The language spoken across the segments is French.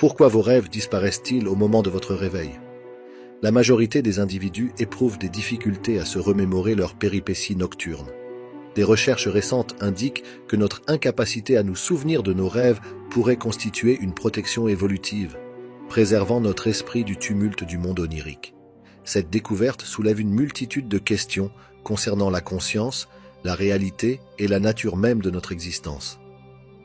Pourquoi vos rêves disparaissent-ils au moment de votre réveil? La majorité des individus éprouvent des difficultés à se remémorer leurs péripéties nocturnes. Des recherches récentes indiquent que notre incapacité à nous souvenir de nos rêves pourrait constituer une protection évolutive, préservant notre esprit du tumulte du monde onirique. Cette découverte soulève une multitude de questions concernant la conscience, la réalité et la nature même de notre existence.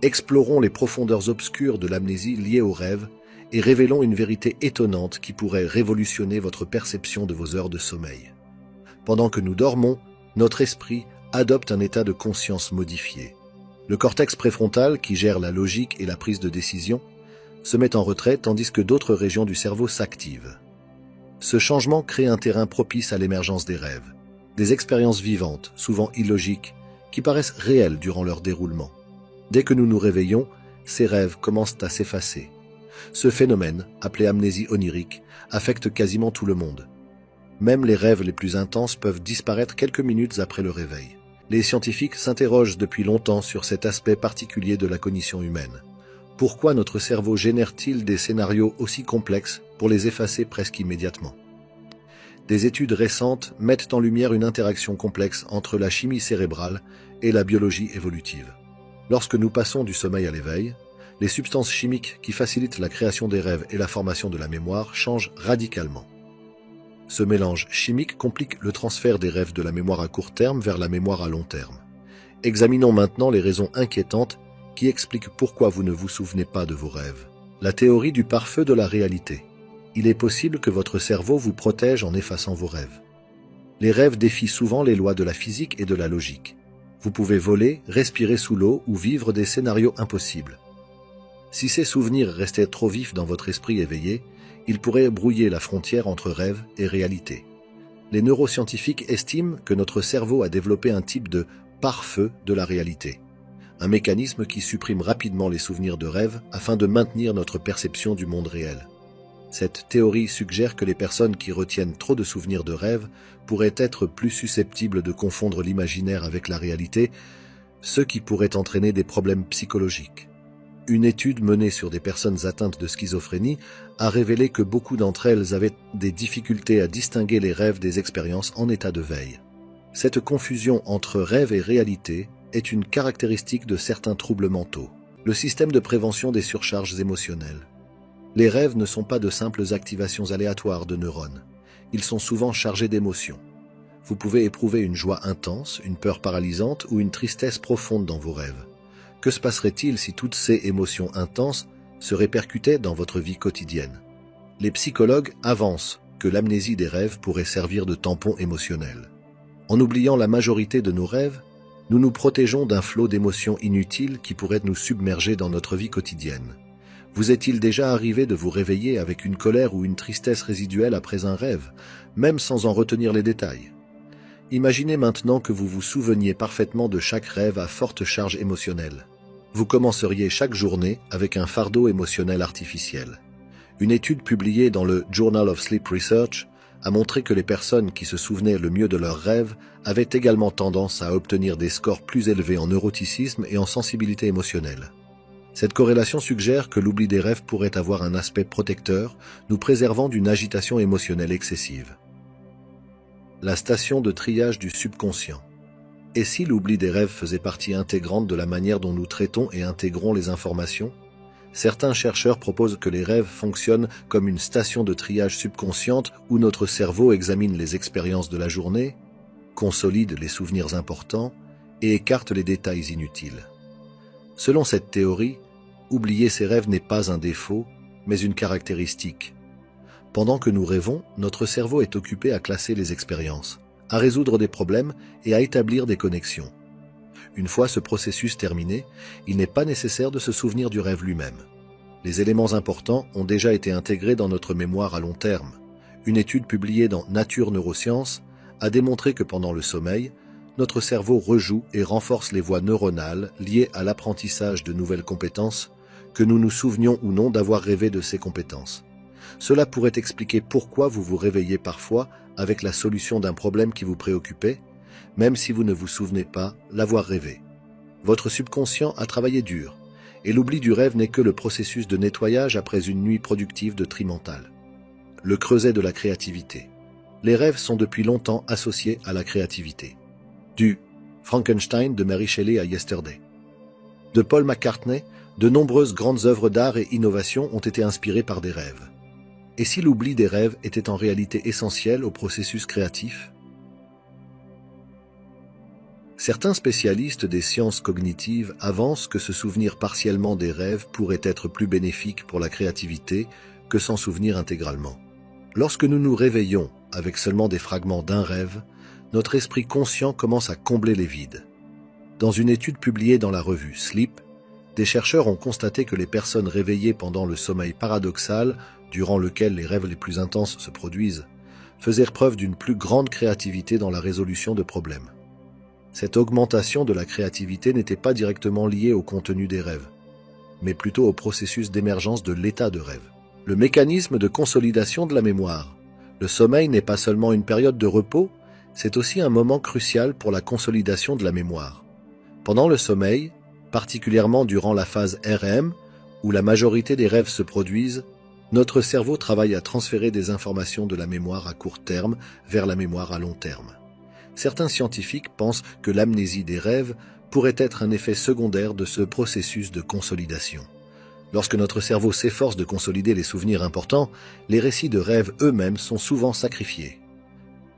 Explorons les profondeurs obscures de l'amnésie liée aux rêves et révélons une vérité étonnante qui pourrait révolutionner votre perception de vos heures de sommeil. Pendant que nous dormons, notre esprit adopte un état de conscience modifié. Le cortex préfrontal, qui gère la logique et la prise de décision, se met en retrait tandis que d'autres régions du cerveau s'activent. Ce changement crée un terrain propice à l'émergence des rêves, des expériences vivantes, souvent illogiques, qui paraissent réelles durant leur déroulement. Dès que nous nous réveillons, ces rêves commencent à s'effacer. Ce phénomène, appelé amnésie onirique, affecte quasiment tout le monde. Même les rêves les plus intenses peuvent disparaître quelques minutes après le réveil. Les scientifiques s'interrogent depuis longtemps sur cet aspect particulier de la cognition humaine. Pourquoi notre cerveau génère-t-il des scénarios aussi complexes pour les effacer presque immédiatement? Des études récentes mettent en lumière une interaction complexe entre la chimie cérébrale et la biologie évolutive. Lorsque nous passons du sommeil à l'éveil, les substances chimiques qui facilitent la création des rêves et la formation de la mémoire changent radicalement. Ce mélange chimique complique le transfert des rêves de la mémoire à court terme vers la mémoire à long terme. Examinons maintenant les raisons inquiétantes qui expliquent pourquoi vous ne vous souvenez pas de vos rêves. La théorie du pare-feu de la réalité. Il est possible que votre cerveau vous protège en effaçant vos rêves. Les rêves défient souvent les lois de la physique et de la logique. Vous pouvez voler, respirer sous l'eau ou vivre des scénarios impossibles. Si ces souvenirs restaient trop vifs dans votre esprit éveillé, ils pourraient brouiller la frontière entre rêve et réalité. Les neuroscientifiques estiment que notre cerveau a développé un type de pare-feu de la réalité, un mécanisme qui supprime rapidement les souvenirs de rêve afin de maintenir notre perception du monde réel. Cette théorie suggère que les personnes qui retiennent trop de souvenirs de rêve pourraient être plus susceptibles de confondre l'imaginaire avec la réalité, ce qui pourrait entraîner des problèmes psychologiques. Une étude menée sur des personnes atteintes de schizophrénie a révélé que beaucoup d'entre elles avaient des difficultés à distinguer les rêves des expériences en état de veille. Cette confusion entre rêve et réalité est une caractéristique de certains troubles mentaux. Le système de prévention des surcharges émotionnelles. Les rêves ne sont pas de simples activations aléatoires de neurones. Ils sont souvent chargés d'émotions. Vous pouvez éprouver une joie intense, une peur paralysante ou une tristesse profonde dans vos rêves. Que se passerait-il si toutes ces émotions intenses se répercutaient dans votre vie quotidienne? Les psychologues avancent que l'amnésie des rêves pourrait servir de tampon émotionnel. En oubliant la majorité de nos rêves, nous nous protégeons d'un flot d'émotions inutiles qui pourraient nous submerger dans notre vie quotidienne. Vous est-il déjà arrivé de vous réveiller avec une colère ou une tristesse résiduelle après un rêve, même sans en retenir les détails? Imaginez maintenant que vous vous souveniez parfaitement de chaque rêve à forte charge émotionnelle. Vous commenceriez chaque journée avec un fardeau émotionnel artificiel. Une étude publiée dans le Journal of Sleep Research a montré que les personnes qui se souvenaient le mieux de leurs rêves avaient également tendance à obtenir des scores plus élevés en neuroticisme et en sensibilité émotionnelle. Cette corrélation suggère que l'oubli des rêves pourrait avoir un aspect protecteur, nous préservant d'une agitation émotionnelle excessive. La station de triage du subconscient. Et si l'oubli des rêves faisait partie intégrante de la manière dont nous traitons et intégrons les informations? Certains chercheurs proposent que les rêves fonctionnent comme une station de triage subconsciente où notre cerveau examine les expériences de la journée, consolide les souvenirs importants et écarte les détails inutiles. Selon cette théorie, oublier ses rêves n'est pas un défaut, mais une caractéristique. Pendant que nous rêvons, notre cerveau est occupé à classer les expériences, à résoudre des problèmes et à établir des connexions. Une fois ce processus terminé, il n'est pas nécessaire de se souvenir du rêve lui-même. Les éléments importants ont déjà été intégrés dans notre mémoire à long terme. Une étude publiée dans Nature Neurosciences a démontré que pendant le sommeil, notre cerveau rejoue et renforce les voies neuronales liées à l'apprentissage de nouvelles compétences, que nous nous souvenions ou non d'avoir rêvé de ces compétences. Cela pourrait expliquer pourquoi vous vous réveillez parfois avec la solution d'un problème qui vous préoccupait, même si vous ne vous souvenez pas l'avoir rêvé. Votre subconscient a travaillé dur, et l'oubli du rêve n'est que le processus de nettoyage après une nuit productive de tri mental. Le creuset de la créativité. Les rêves sont depuis longtemps associés à la créativité. Du Frankenstein de Mary Shelley à Yesterday. De Paul McCartney, de nombreuses grandes œuvres d'art et innovation ont été inspirées par des rêves. Et si l'oubli des rêves était en réalité essentiel au processus créatif? Certains spécialistes des sciences cognitives avancent que se souvenir partiellement des rêves pourrait être plus bénéfique pour la créativité que s'en souvenir intégralement. Lorsque nous nous réveillons avec seulement des fragments d'un rêve, notre esprit conscient commence à combler les vides. Dans une étude publiée dans la revue Sleep, des chercheurs ont constaté que les personnes réveillées pendant le sommeil paradoxal, durant lequel les rêves les plus intenses se produisent, faisaient preuve d'une plus grande créativité dans la résolution de problèmes. Cette augmentation de la créativité n'était pas directement liée au contenu des rêves, mais plutôt au processus d'émergence de l'état de rêve. Le mécanisme de consolidation de la mémoire. Le sommeil n'est pas seulement une période de repos, c'est aussi un moment crucial pour la consolidation de la mémoire. Pendant le sommeil, particulièrement durant la phase REM, où la majorité des rêves se produisent, notre cerveau travaille à transférer des informations de la mémoire à court terme vers la mémoire à long terme. Certains scientifiques pensent que l'amnésie des rêves pourrait être un effet secondaire de ce processus de consolidation. Lorsque notre cerveau s'efforce de consolider les souvenirs importants, les récits de rêves eux-mêmes sont souvent sacrifiés.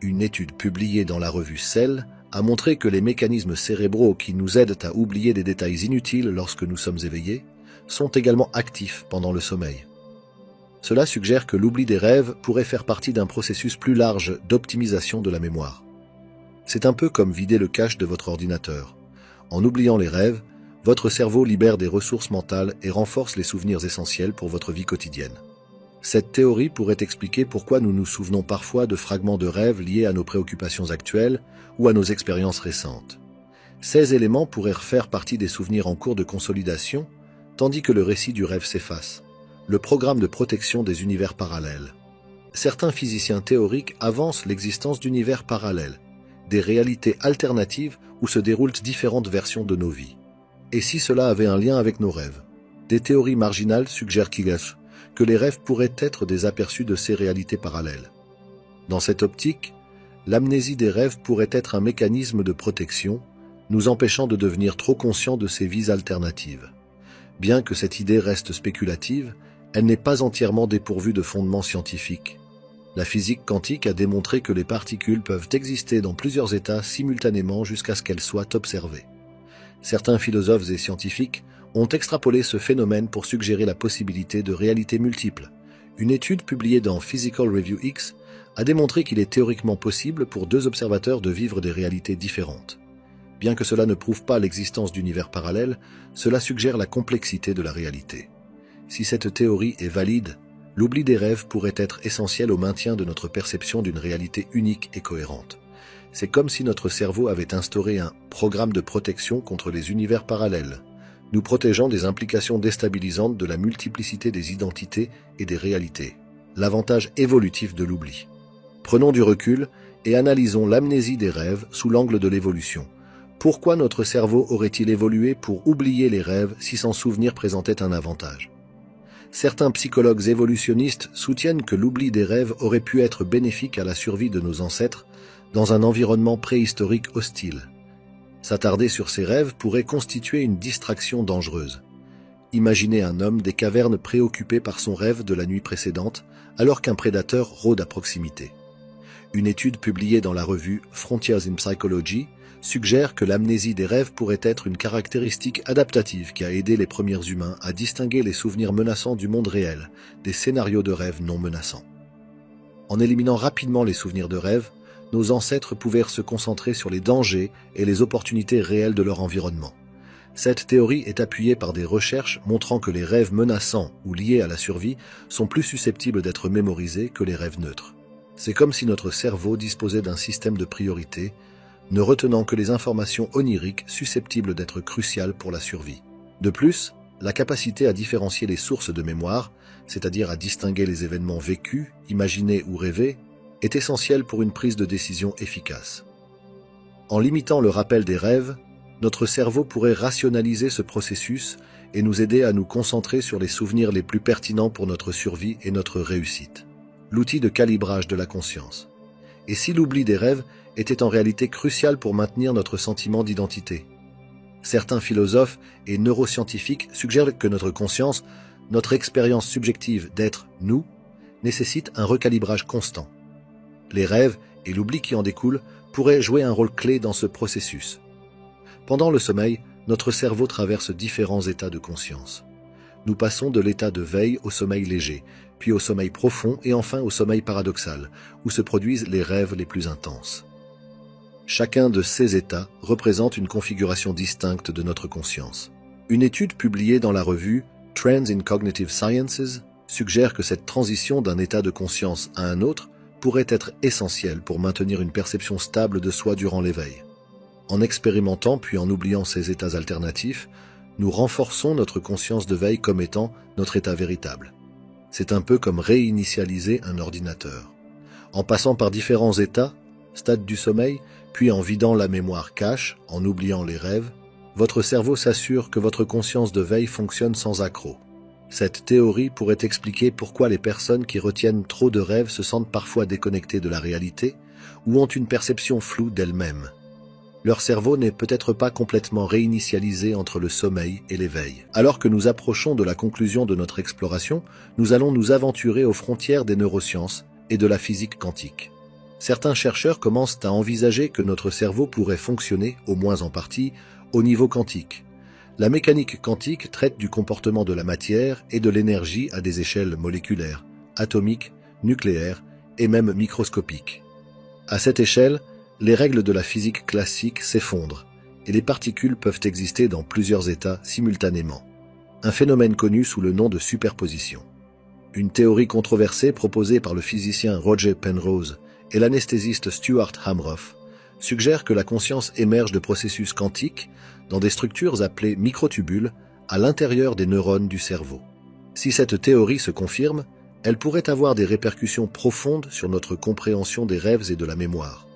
Une étude publiée dans la revue Cell a montré que les mécanismes cérébraux qui nous aident à oublier des détails inutiles lorsque nous sommes éveillés sont également actifs pendant le sommeil. Cela suggère que l'oubli des rêves pourrait faire partie d'un processus plus large d'optimisation de la mémoire. C'est un peu comme vider le cache de votre ordinateur. En oubliant les rêves, votre cerveau libère des ressources mentales et renforce les souvenirs essentiels pour votre vie quotidienne. Cette théorie pourrait expliquer pourquoi nous nous souvenons parfois de fragments de rêves liés à nos préoccupations actuelles ou à nos expériences récentes. Ces éléments pourraient faire partie des souvenirs en cours de consolidation, tandis que le récit du rêve s'efface. Le programme de protection des univers parallèles. Certains physiciens théoriques avancent l'existence d'univers parallèles, des réalités alternatives où se déroulent différentes versions de nos vies. Et si cela avait un lien avec nos rêves? Des théories marginales suggèrent que les rêves pourraient être des aperçus de ces réalités parallèles. Dans cette optique, l'amnésie des rêves pourrait être un mécanisme de protection, nous empêchant de devenir trop conscients de ces vies alternatives. Bien que cette idée reste spéculative, elle n'est pas entièrement dépourvue de fondements scientifiques. La physique quantique a démontré que les particules peuvent exister dans plusieurs états simultanément jusqu'à ce qu'elles soient observées. Certains philosophes et scientifiques ont extrapolé ce phénomène pour suggérer la possibilité de réalités multiples. Une étude publiée dans Physical Review X a démontré qu'il est théoriquement possible pour deux observateurs de vivre des réalités différentes. Bien que cela ne prouve pas l'existence d'univers parallèles, cela suggère la complexité de la réalité. Si cette théorie est valide, l'oubli des rêves pourrait être essentiel au maintien de notre perception d'une réalité unique et cohérente. C'est comme si notre cerveau avait instauré un programme de protection contre les univers parallèles, nous protégeant des implications déstabilisantes de la multiplicité des identités et des réalités. L'avantage évolutif de l'oubli. Prenons du recul et analysons l'amnésie des rêves sous l'angle de l'évolution. Pourquoi notre cerveau aurait-il évolué pour oublier les rêves si s'en souvenir présentait un avantage? Certains psychologues évolutionnistes soutiennent que l'oubli des rêves aurait pu être bénéfique à la survie de nos ancêtres dans un environnement préhistorique hostile. S'attarder sur ces rêves pourrait constituer une distraction dangereuse. Imaginez un homme des cavernes préoccupé par son rêve de la nuit précédente alors qu'un prédateur rôde à proximité. Une étude publiée dans la revue Frontiers in Psychology suggère que l'amnésie des rêves pourrait être une caractéristique adaptative qui a aidé les premiers humains à distinguer les souvenirs menaçants du monde réel des scénarios de rêves non menaçants. En éliminant rapidement les souvenirs de rêve, nos ancêtres pouvaient se concentrer sur les dangers et les opportunités réelles de leur environnement. Cette théorie est appuyée par des recherches montrant que les rêves menaçants ou liés à la survie sont plus susceptibles d'être mémorisés que les rêves neutres. C'est comme si notre cerveau disposait d'un système de priorité, ne retenant que les informations oniriques susceptibles d'être cruciales pour la survie. De plus, la capacité à différencier les sources de mémoire, c'est-à-dire à distinguer les événements vécus, imaginés ou rêvés, est essentielle pour une prise de décision efficace. En limitant le rappel des rêves, notre cerveau pourrait rationaliser ce processus et nous aider à nous concentrer sur les souvenirs les plus pertinents pour notre survie et notre réussite. L'outil de calibrage de la conscience. Et si l'oubli des rêves était en réalité crucial pour maintenir notre sentiment d'identité? Certains philosophes et neuroscientifiques suggèrent que notre conscience, notre expérience subjective d'être nous, nécessite un recalibrage constant. Les rêves et l'oubli qui en découle pourraient jouer un rôle clé dans ce processus. Pendant le sommeil, notre cerveau traverse différents états de conscience. Nous passons de l'état de veille au sommeil léger, puis au sommeil profond et enfin au sommeil paradoxal, où se produisent les rêves les plus intenses. Chacun de ces états représente une configuration distincte de notre conscience. Une étude publiée dans la revue Trends in Cognitive Sciences suggère que cette transition d'un état de conscience à un autre pourrait être essentielle pour maintenir une perception stable de soi durant l'éveil. En expérimentant puis en oubliant ces états alternatifs, nous renforçons notre conscience de veille comme étant notre état véritable. C'est un peu comme réinitialiser un ordinateur. En passant par différents états, stades du sommeil, puis en vidant la mémoire cache, en oubliant les rêves, votre cerveau s'assure que votre conscience de veille fonctionne sans accroc. Cette théorie pourrait expliquer pourquoi les personnes qui retiennent trop de rêves se sentent parfois déconnectées de la réalité ou ont une perception floue d'elles-mêmes. Leur cerveau n'est peut-être pas complètement réinitialisé entre le sommeil et l'éveil. Alors que nous approchons de la conclusion de notre exploration, nous allons nous aventurer aux frontières des neurosciences et de la physique quantique. Certains chercheurs commencent à envisager que notre cerveau pourrait fonctionner, au moins en partie, au niveau quantique. La mécanique quantique traite du comportement de la matière et de l'énergie à des échelles moléculaires, atomiques, nucléaires et même microscopiques. À cette échelle, les règles de la physique classique s'effondrent et les particules peuvent exister dans plusieurs états simultanément. Un phénomène connu sous le nom de superposition. Une théorie controversée proposée par le physicien Roger Penrose et l'anesthésiste Stuart Hameroff suggère que la conscience émerge de processus quantiques dans des structures appelées microtubules à l'intérieur des neurones du cerveau. Si cette théorie se confirme, elle pourrait avoir des répercussions profondes sur notre compréhension des rêves et de la mémoire.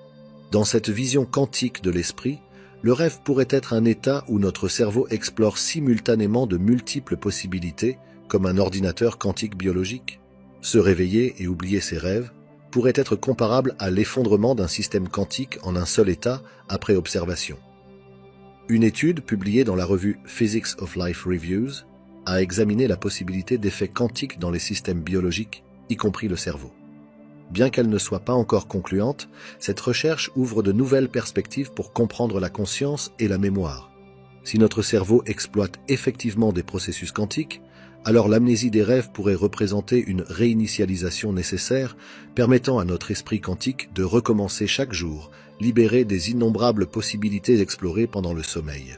Dans cette vision quantique de l'esprit, le rêve pourrait être un état où notre cerveau explore simultanément de multiples possibilités, comme un ordinateur quantique biologique. Se réveiller et oublier ses rêves pourrait être comparable à l'effondrement d'un système quantique en un seul état après observation. Une étude publiée dans la revue Physics of Life Reviews a examiné la possibilité d'effets quantiques dans les systèmes biologiques, y compris le cerveau. Bien qu'elle ne soit pas encore concluante, cette recherche ouvre de nouvelles perspectives pour comprendre la conscience et la mémoire. Si notre cerveau exploite effectivement des processus quantiques, alors l'amnésie des rêves pourrait représenter une réinitialisation nécessaire, permettant à notre esprit quantique de recommencer chaque jour, libéré des innombrables possibilités explorées pendant le sommeil.